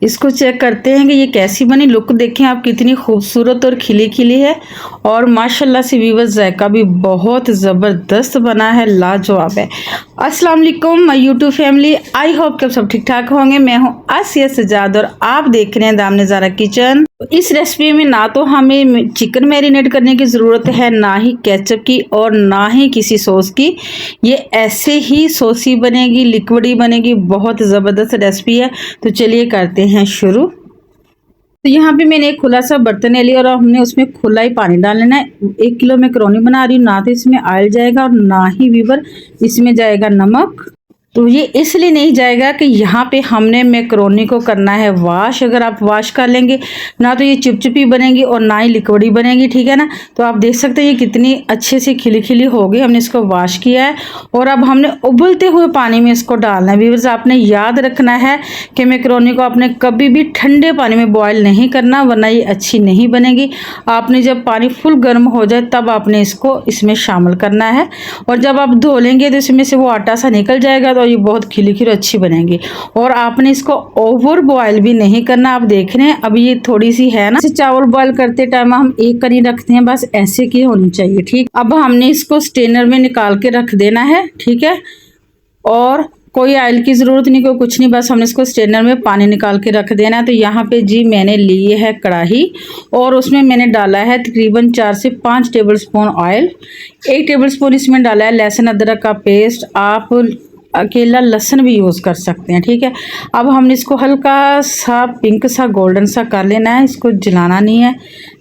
इसको चेक करते हैं कि ये कैसी बनी। लुक देखें आप, कितनी खूबसूरत और खिली खिली है और माशाल्लाह से व्यूअर्स जायका भी बहुत ज़बरदस्त बना है, लाजवाब है। अस्सलाम वालेकुम my YouTube family, I hope कि आप सब ठीक ठाक होंगे। मैं हूं आसिया सजाद और आप देख रहे हैं दामन ज़ारा किचन। इस रेसिपी में ना तो हमें चिकन मैरिनेट करने की ज़रूरत है, ना ही केचप की और ना ही किसी सॉस की। ये ऐसे ही सॉसी बनेगी, लिक्विडी बनेगी, बहुत ज़बरदस्त रेसिपी है। तो चलिए करते हैं शुरू। तो यहाँ पे मैंने एक खुला सा बर्तन ले लिया और हमने उसमें खुला ही पानी डाल लेना है। 1 किलो मैकरोनी बना रही हूँ, ना तो इसमें ऑयल जाएगा और ना ही व्यूअर इसमें जाएगा नमक। तो ये इसलिए नहीं जाएगा कि यहाँ पे हमने मैकरोनी को करना है वॉश। अगर आप वॉश कर लेंगे ना तो ये चिपचिपी बनेगी और ना ही लिक्विडी बनेगी, ठीक है ना। तो आप देख सकते हैं ये कितनी अच्छे से खिली खिली हो गई। हमने इसको वॉश किया है और अब हमने उबलते हुए पानी में इसको डालना है। व्यूअर्स आपने याद रखना है कि मैकरोनी को आपने कभी भी ठंडे पानी में बॉयल नहीं करना, वरना ये अच्छी नहीं बनेगी। आपने जब पानी फुल गर्म हो जाए तब आपने इसको इसमें शामिल करना है और जब आप धो लेंगे तो इसमें से वो आटा सा निकल जाएगा, तो ये बहुत खिली खिली अच्छी बनेगी। और आपने इसको ओवर बॉयल भी नहीं करना। आप देख रहे हैं अब ये थोड़ी सी है ना, चावल बॉयल करते टाइम हम एक करी रखते हैं, बस ऐसे की होनी चाहिए, ठीक। अब हमने इसको स्ट्रेनर में निकाल के रख देना है, ठीक है। और कोई ऑयल की ज़रूरत नहीं, कोई कुछ नहीं, बस हमने इसको स्ट्रेनर में पानी निकाल के रख देना है। तो यहाँ पे जी मैंने ली है कढ़ाई और उसमें मैंने डाला है तकरीबन 4 से 5 table spoon oil. 1 table spoon इसमें डाला है लहसुन अदरक का पेस्ट। आप अकेला लहसुन भी यूज़ कर सकते हैं, ठीक है। अब हमने इसको हल्का सा पिंक सा गोल्डन सा कर लेना है। इसको जलाना नहीं है,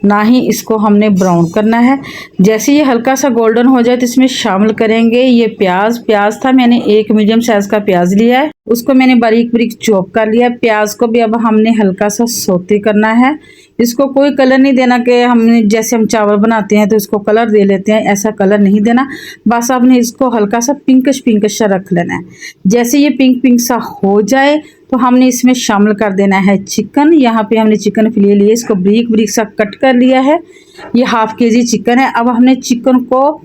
ना ही इसको हमने ब्राउन करना है। जैसे ये हल्का सा गोल्डन हो जाए तो इसमें शामिल करेंगे ये प्याज था, मैंने एक मीडियम साइज़ का प्याज लिया है, उसको मैंने बारीक बारीक चॉप कर लिया है। प्याज को भी अब हमने हल्का सा सौते करना है। इसको कोई कलर नहीं देना कि हमने जैसे हम चावल बनाते हैं तो इसको कलर दे लेते हैं, ऐसा कलर नहीं देना। बस आपने इसको हल्का सा पिंकिश पिंकिश सा रख लेना है। जैसे ये पिंक पिंक सा हो जाए तो हमने इसमें शामिल कर देना है चिकन। यहाँ पे हमने चिकन फिले लिए, इसको बारीक बारीक सा कट कर लिया है। ये ½ kg चिकन है। अब हमने चिकन को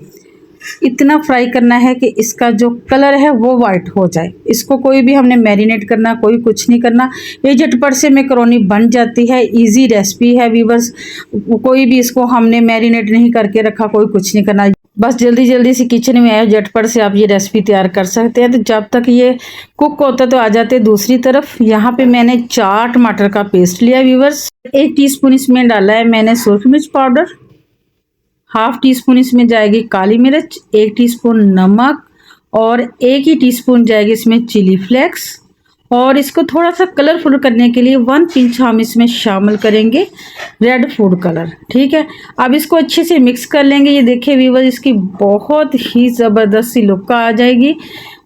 इतना फ्राई करना है कि इसका जो कलर है वो वाइट हो जाए। इसको कोई भी हमने मैरिनेट करना, कोई कुछ नहीं करना। ये झटपट से मैकरोनी बन जाती है, इजी रेसिपी है व्यूअर्स। कोई भी इसको हमने मैरिनेट नहीं करके रखा, कोई कुछ नहीं करना, बस जल्दी जल्दी से किचन में आए, झटपट से आप ये रेसिपी तैयार कर सकते हैं। तो जब तक ये कुक होता है तो आ जाते हैं दूसरी तरफ। यहाँ पे मैंने 4 टमाटर का पेस्ट लिया व्यूअर्स। 1 टीस्पून इसमें डाला है मैंने सुरख मिर्च पाउडर, ½ टीस्पून इसमें जाएगी काली मिर्च, 1 टीस्पून नमक और 1 ही टीस्पून जाएगी इसमें चिली फ्लेक्स। और इसको थोड़ा सा कलरफुल करने के लिए 1 पिंच हम इसमें शामिल करेंगे रेड फूड कलर, ठीक है। अब इसको अच्छे से मिक्स कर लेंगे। ये देखिए व्यूअर्स, इसकी बहुत ही ज़बरदस्त सी लुक आ जाएगी,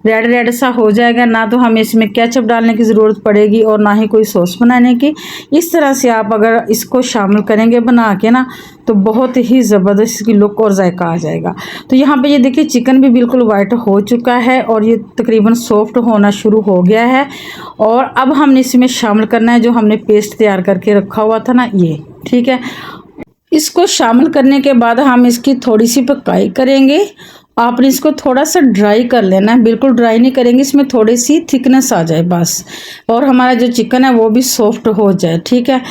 रेड रेड सा हो जाएगा। ना तो हमें इसमें केचप डालने की ज़रूरत पड़ेगी और ना ही कोई सॉस बनाने की। इस तरह से आप अगर इसको शामिल करेंगे बना के ना, तो बहुत ही ज़बरदस्त इसकी लुक और जायका आ जाएगा। तो यहाँ पे ये देखिए चिकन भी बिल्कुल वाइट हो चुका है और ये तकरीबन सॉफ्ट होना शुरू हो गया है। और अब हमने इसमें शामिल करना है जो हमने पेस्ट तैयार करके रखा हुआ था ना, ये, ठीक है। इसको शामिल करने के बाद हम इसकी थोड़ी सी पकाई करेंगे। आपने इसको थोड़ा सा ड्राई कर लेना है, बिल्कुल ड्राई नहीं करेंगे, इसमें थोड़ी सी थिकनेस आ जाए बस, और हमारा जो चिकन है वो भी सॉफ्ट हो जाए, ठीक है।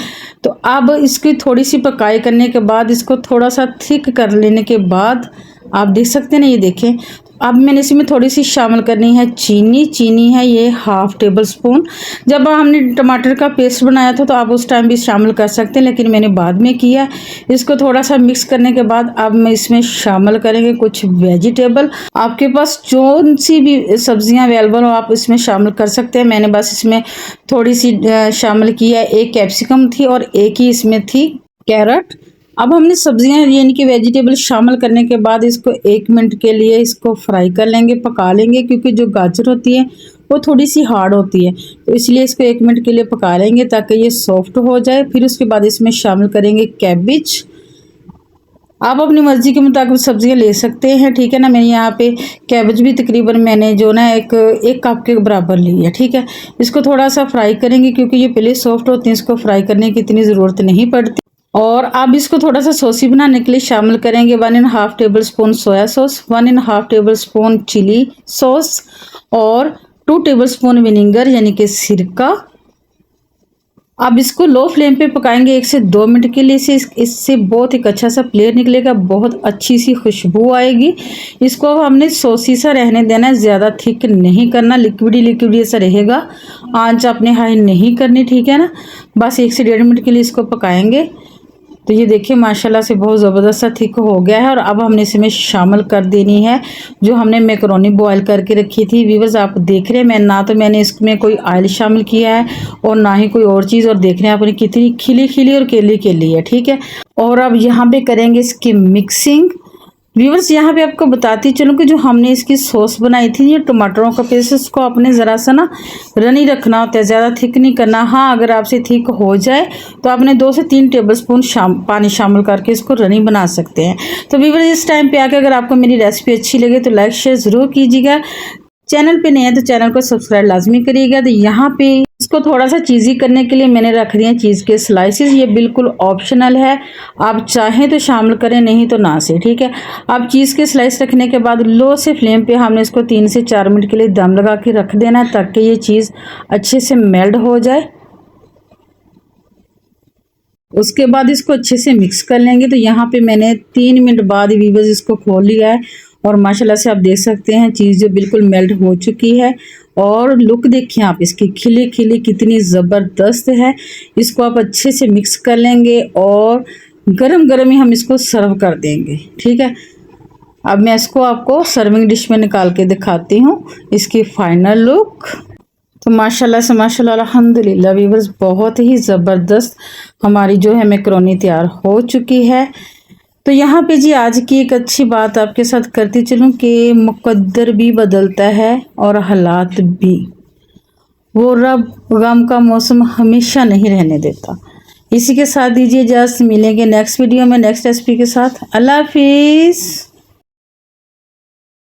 तो अब इसकी थोड़ी सी पकाई करने के बाद इसको थोड़ा सा थिक कर लेने के बाद आप देख सकते हैं ना, ये देखें। अब मैंने इसमें थोड़ी सी शामिल करनी है चीनी है ये ½ टेबल स्पून। जब हमने टमाटर का पेस्ट बनाया था तो आप उस टाइम भी शामिल कर सकते हैं, लेकिन मैंने बाद में किया। इसको थोड़ा सा मिक्स करने के बाद अब मैं इसमें शामिल करेंगे कुछ वेजिटेबल। आपके पास जो सी भी सब्जियां अवेलेबल हो आप इसमें शामिल कर सकते हैं। मैंने बस इसमें थोड़ी सी शामिल किया है, 1 कैप्सिकम थी और 1 ही इसमें थी कैरेट। अब हमने सब्जियां यानी कि वेजिटेबल शामिल करने के बाद इसको 1 मिनट के लिए इसको फ्राई कर लेंगे, पका लेंगे, क्योंकि जो गाजर होती है वो थोड़ी सी हार्ड होती है, तो इसलिए इसको 1 मिनट के लिए पका लेंगे ताकि ये सॉफ्ट हो जाए। फिर उसके बाद इसमें शामिल करेंगे कैबिज। आप अपनी मर्ज़ी के मुताबिक सब्जियां ले सकते हैं, ठीक है ना। मैंने यहाँ पे कैबेज भी तकरीबन मैंने जो ना एक कप के बराबर ली है, ठीक है। इसको थोड़ा सा फ्राई करेंगे क्योंकि ये पहले सॉफ्ट होती हैं, इसको फ्राई करने की इतनी ज़रूरत नहीं पड़ती। और अब इसको थोड़ा सा सॉसी बनाने के लिए शामिल करेंगे 1½ tablespoon soya sauce, 1½ tablespoon chilli sauce और 2 टेबल स्पून विनेगर यानी कि सिरका, अब इसको लो फ्लेम पे पकाएंगे 1 से 2 मिनट के लिए। इससे बहुत एक अच्छा सा फ्लेवर निकलेगा, बहुत अच्छी सी खुशबू आएगी। इसको अब हमने सॉसी सा रहने देना है, ज़्यादा थिक नहीं करना, लिक्विडी सा रहेगा। आंच आपने हाई नहीं करनी, ठीक है ना। बस 1 से 1.5 मिनट के लिए इसको पकाएंगे। तो ये देखिए माशाल्लाह से बहुत ज़बरदस्त सा थिक हो गया है। और अब हमने इसमें शामिल कर देनी है जो हमने मैकरोनी बॉयल करके रखी थी। व्यूअर्स आप देख रहे हैं, मैं ना तो मैंने इसमें कोई ऑयल शामिल किया है और ना ही कोई और चीज़। और देख रहे हैं आपने कितनी खिली खिली और केली केली है, ठीक है। और अब यहाँ पे करेंगे इसकी मिक्सिंग। व्यूअर्स यहाँ पे आपको बताती चलूँ कि जो हमने इसकी सॉस बनाई थी, ये टमाटरों का पेस्ट, इसको आपने ज़रा सा ना रनी रखना होता है, ज़्यादा थिक नहीं करना। हाँ, अगर आपसे थिक हो जाए तो आपने 2 से 3 टेबलस्पून पानी शामिल करके इसको रनी बना सकते हैं। तो व्यूअर्स इस टाइम पे आके अगर आपको मेरी रेसिपी अच्छी लगे तो लाइक शेयर ज़रूर कीजिएगा। चैनल पे नए हैं तो चैनल को सब्सक्राइब लाजमी करिएगा। तो यहाँ पे इसको थोड़ा सा चीज़ी करने के लिए मैंने रख दिए चीज़ के स्लाइसेस। ये बिल्कुल ऑप्शनल है, आप चाहें तो शामिल करें, नहीं तो ना से, ठीक है। अब चीज़ के स्लाइस रखने के बाद लो से फ्लेम पे हमने इसको 3 से 4 मिनट के लिए दम लगा के रख देना है ताकि ये चीज़ अच्छे से मेल्ट हो जाए। उसके बाद इसको अच्छे से मिक्स कर लेंगे। तो यहाँ पे मैंने 3 मिनट बाद व्यूअर्स इसको खोल लिया है और माशाल्लाह से आप देख सकते हैं चीज़ जो बिल्कुल मेल्ट हो चुकी है। और लुक देखिए आप इसकी, खिली खिली कितनी ज़बरदस्त है। इसको आप अच्छे से मिक्स कर लेंगे और गरम गरम ही हम इसको सर्व कर देंगे, ठीक है। अब मैं इसको आपको सर्विंग डिश में निकाल के दिखाती हूँ इसकी फाइनल लुक। तो माशाल्लाह से माशाल्लाह अल्हम्दुलिल्लाह व्यूअर्स बहुत ही ज़बरदस्त हमारी जो है मैकरोनी तैयार हो चुकी है। तो यहाँ पे जी आज की एक अच्छी बात आपके साथ करती चलूँ कि मुकद्दर भी बदलता है और हालात भी, वो रब गम का मौसम हमेशा नहीं रहने देता। इसी के साथ दीजिए इजाज़त, मिलेंगे नेक्स्ट वीडियो में नेक्स्ट रेसिपी के साथ। अल्लाह हाफिज़।